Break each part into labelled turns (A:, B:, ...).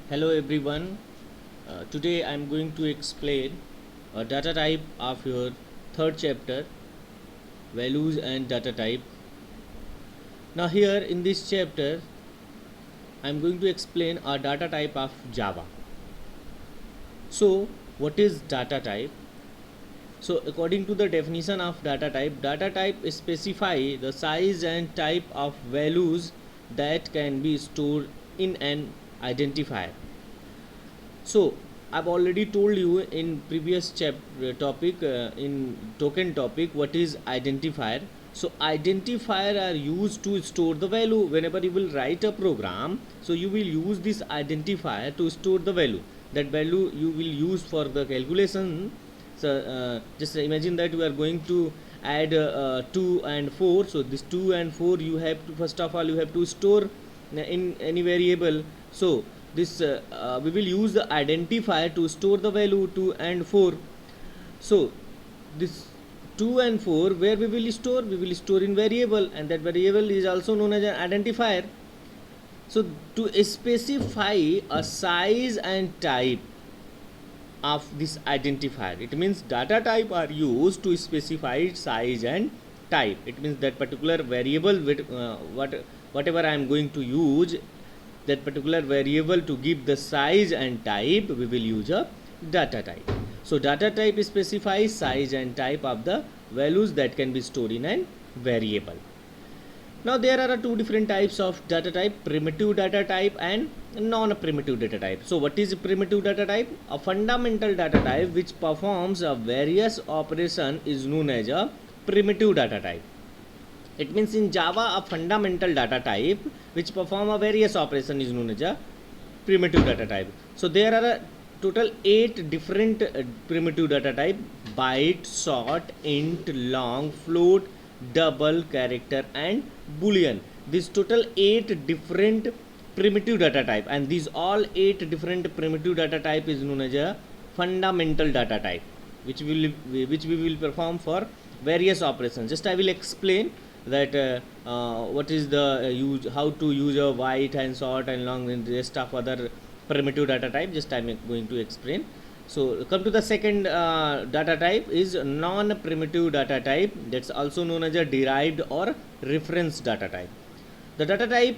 A: Hello everyone. Today I am going to explain a data type of your third chapter, values and data type. Now here in this chapter I am going to explain a data type of Java. So what is data type? So according to the definition of data type specify the size and type of values that can be stored in an identifier. So I've already told you in previous topic in token topic what is identifier. So identifier are used to store the value whenever you will write a program. So you will use this identifier to store the value. That value you will use for the calculation. So just imagine that we are going to add 2 and 4. So this 2 and 4 you have to first of all you have to store in any variable. So this we will use the identifier to store the value 2 and 4. So this 2 and 4 where we will store in variable, and that variable is also known as an identifier. So to specify a size and type of this identifier, it means data type are used to specify size and type. It means that particular variable with whatever I am going to use, that particular variable, to give the size and type, we will use a data type. So data type specifies size and type of the values that can be stored in a variable. Now there are two different types of data type: primitive data type and non-primitive data type. So what is primitive data type? A fundamental data type which performs a various operation is known as a primitive data type. It means in Java a fundamental data type which perform a various operation is known as a primitive data type. So there are a total 8 different primitive data type: byte, short, int, long, float, double, character and boolean. This total 8 different primitive data type, and these all 8 different primitive data type is known as a fundamental data type, which we will perform for various operations. Just I will explain that what is the use, how to use a byte and short and long and rest of other primitive data type. Just I am going to explain. So come to the second data type is non-primitive data type, that's also known as a derived or reference data type. The data type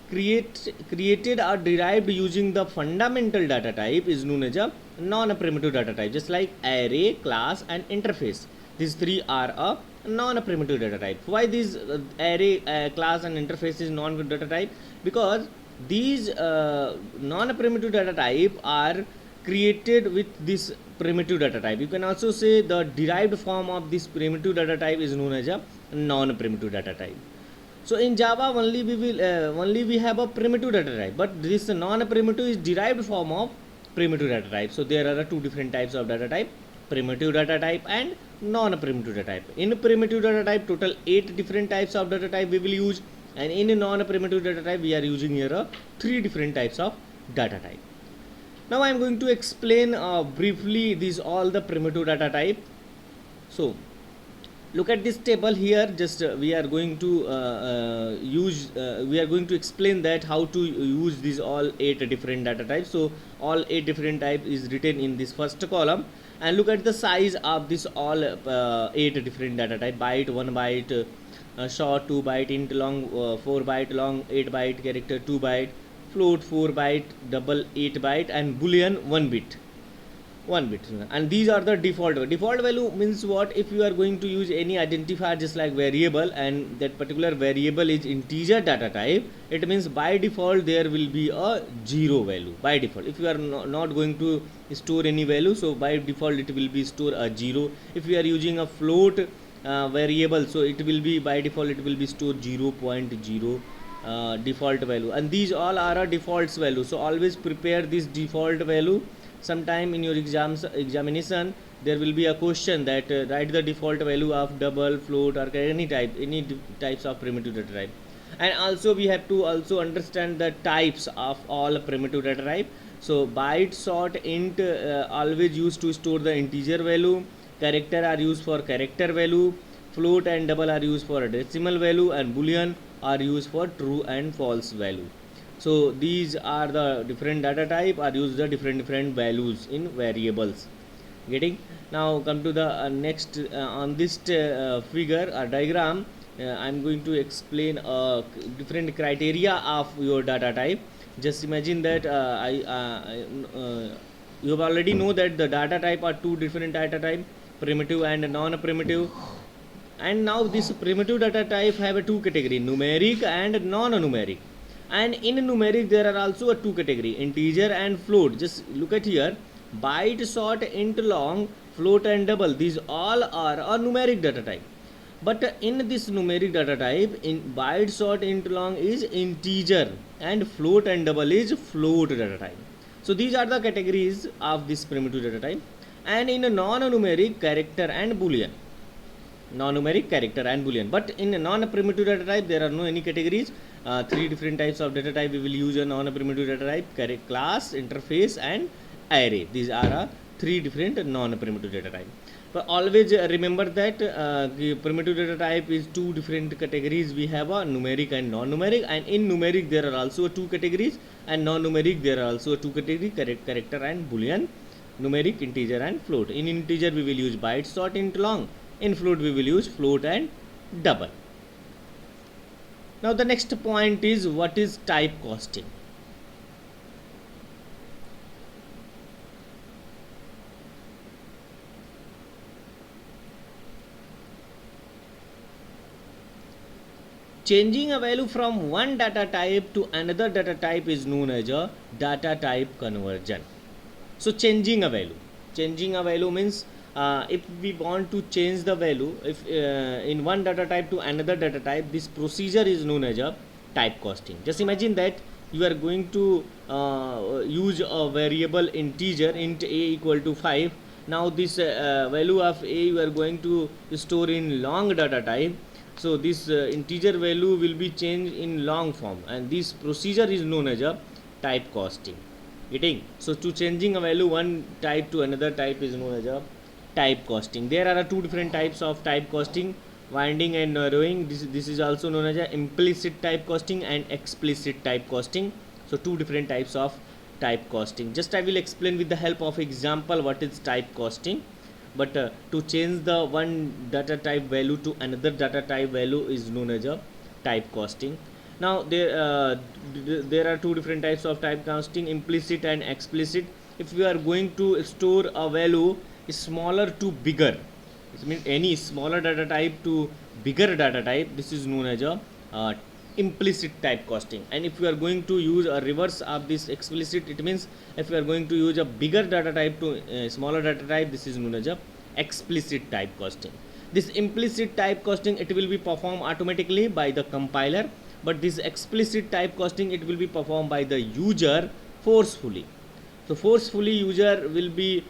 A: created or derived using the fundamental data type is known as a non-primitive data type, just like array, class and interface. These three are a non-primitive data type. Why these array, class and interface is non-primitive data type? Because these non-primitive data type are created with this primitive data type. You can also say the derived form of this primitive data type is known as a non-primitive data type. So in Java only we have a primitive data type, but this non-primitive is derived form of primitive data type. So there are two different types of data type: primitive data type and non-primitive data type. In primitive data type, total 8 different types of data type we will use, and in non-primitive data type we are using here 3 different types of data type. Now I am going to explain briefly these all the primitive data type. So look at this table here. Just we are going to we are going to explain that how to use these all 8 different data types. So all 8 different type is written in this first column, and look at the size of this all 8 different data type: byte, 1 byte, short, 2 byte, int, long, 4 byte, long, 8 byte, character, 2 byte, float, 4 byte, double, 8 byte and boolean, 1 bit. And these are the default value. Means what? If you are going to use any identifier just like variable, and that particular variable is integer data type, it means by default there will be a 0 value by default. If you are not going to store any value, so by default it will be store a 0. If you are using a float variable, so it will be by default it will be store 0.0 default value, and these all are a defaults value. So always prepare this default value. Sometime in your examination there will be a question that write the default value of double, float or any types of primitive data type. And also we have to also understand the types of all primitive data type. So byte, short, int always used to store the integer value, character are used for character value, float and double are used for a decimal value, and boolean are used for true and false value. So these are the different data type are used the different values in variables. Getting? Now come to the next on this figure diagram. I'm going to explain different criteria of your data type. Just imagine that you have already know that the data type are two different data type, primitive and non-primitive. And now this primitive data type have a two category, numeric and non-numeric. And in numeric there are also a two category, integer and float. Just look at here, byte, short, int, long, float and double, these all are a numeric data type. But in this numeric data type, in byte, short, int, long is integer, and float and double is float data type. So these are the categories of this primitive data type. And in a non-numeric, character and boolean, non-numeric, character and boolean. But in a non-primitive data type there are no any categories. Three different types of data type we will use a non-primitive data type: class, interface and array. These are three different non-primitive data type. But always remember that the primitive data type is two different categories. We have a numeric and non-numeric, and in numeric there are also two categories, and non-numeric there are also two categories: character and boolean, numeric, integer and float. In integer we will use byte, short, int, long. In float we will use float and double. Now the next point is, what is typecasting? Changing a value from one data type to another data type is known as a data type conversion. So changing a value means if we want to change the value, if in one data type to another data type, this procedure is known as a typecasting. Just imagine that you are going to use a variable integer, int a equal to 5. Now this value of a you are going to store in long data type. So this integer value will be changed in long form, and this procedure is known as a typecasting. Getting? So to changing a value one type to another type is known as a typecasting. There are two different types of typecasting: winding and narrowing. This is also known as a implicit typecasting and explicit typecasting. So two different types of typecasting. Just I will explain with the help of example what is typecasting. But to change the one data type value to another data type value is known as a typecasting. Now there are two different types of typecasting: implicit and explicit. If we are going to store a value smaller to bigger, it means any smaller data type to bigger data type, this is known as a implicit typecasting. And if we are going to use a reverse of this explicit, it means if we are going to use a bigger data type to smaller data type, this is known as a explicit typecasting. This implicit typecasting, it will be performed automatically by the compiler, but this explicit typecasting, it will be performed by the user forcefully. So forcefully user will be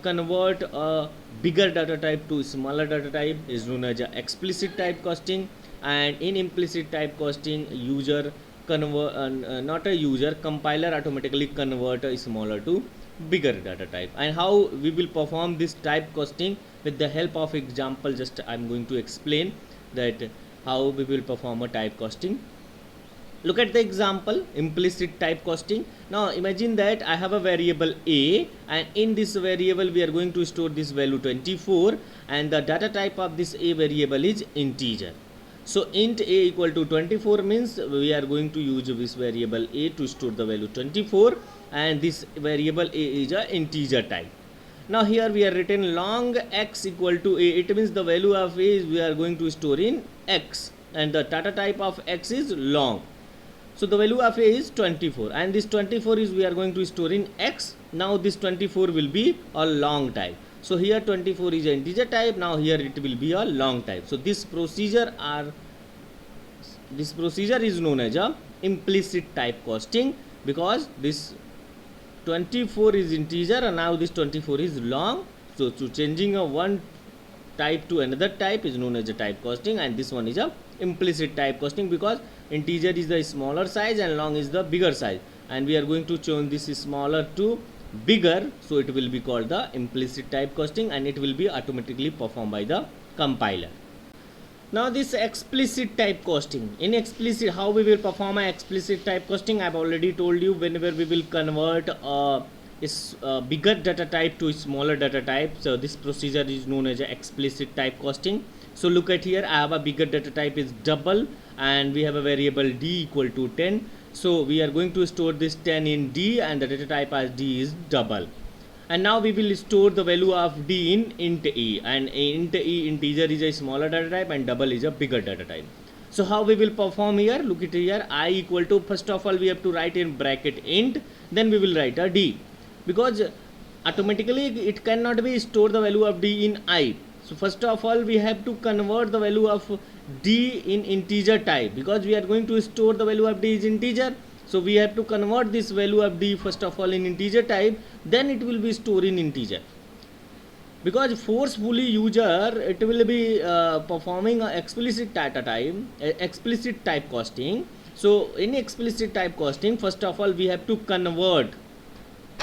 A: convert a bigger data type to smaller data type is known as a explicit typecasting. And in implicit typecasting, user not a user, compiler automatically convert a smaller to bigger data type. And how we will perform this typecasting with the help of example, just I'm going to explain that how we will perform a typecasting. Look at the example, implicit typecasting. Now imagine that I have a variable a, and in this variable we are going to store this value 24, and the data type of this a variable is integer. So int a equal to 24 means we are going to use this variable a to store the value 24, and this variable a is a integer type. Now here we are written long x equal to a, it means the value of a is we are going to store in x, and the data type of x is long. So the value of a is 24, and this 24 is we are going to store in x. Now this 24 will be a long type. So here 24 is an integer type, now here it will be a long type. So this procedure is known as a implicit typecasting, because this 24 is integer and now this 24 is long. So to changing a one type to another type is known as a typecasting, and this one is a implicit typecasting because integer is the smaller size and long is the bigger size, and we are going to change this smaller to bigger, so it will be called the implicit typecasting, and it will be automatically performed by the compiler. Now this explicit type casting. In explicit, how we will perform an explicit type casting? I've already told you. Whenever we will convert a bigger data type to a smaller data type, so this procedure is known as a explicit type casting. So look at here, I have a bigger data type is double, and we have a variable d equal to 10. So we are going to store this 10 in d, and the data type as d is double. And now we will store the value of d in int e, and int e, integer, is a smaller data type and double is a bigger data type. So how we will perform here? Look at here, I equal to, first of all we have to write in bracket int, then we will write a d, because automatically it cannot be store the value of d in I. So first of all we have to convert the value of d in integer type, because we are going to store the value of d is integer. So we have to convert this value of d first of all in integer type, then it will be stored in integer. Because forcefully user, it will be performing a explicit data type, explicit type casting. So in explicit type casting, first of all we have to convert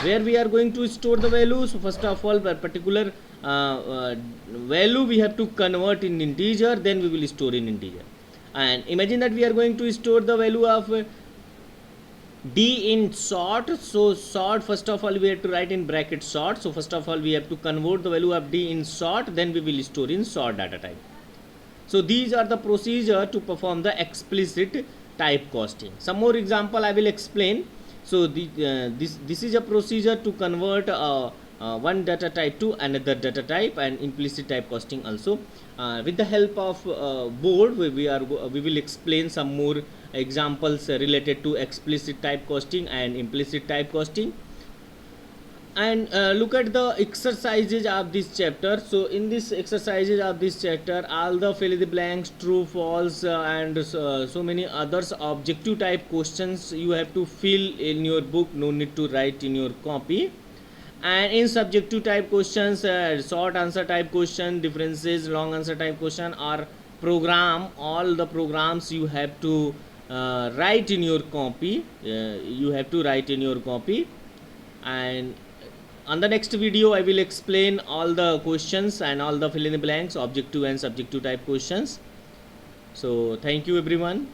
A: where we are going to store the value. So first of all, a particular value we have to convert in integer, then we will store in integer. And imagine that we are going to store the value of d in sort. So sort, first of all we have to write in bracket sort. So first of all we have to convert the value of d in sort, then we will store in sort data type. So these are the procedure to perform the explicit type casting. Some more example I will explain. So this is a procedure to convert one data type to another data type, and implicit type casting also. With the help of board, we will explain some more examples related to explicit type casting and implicit type casting. And look at the exercises of this chapter. So in this exercises of this chapter, all the fill in the blanks, true, false, and so many others objective type questions you have to fill in your book, no need to write in your copy. And in subjective type questions, short answer type question, differences, long answer type question, or program, all the programs you have to write in your copy. And on the next video I will explain all the questions and all the fill in the blanks, objective and subjective type questions. So thank you everyone.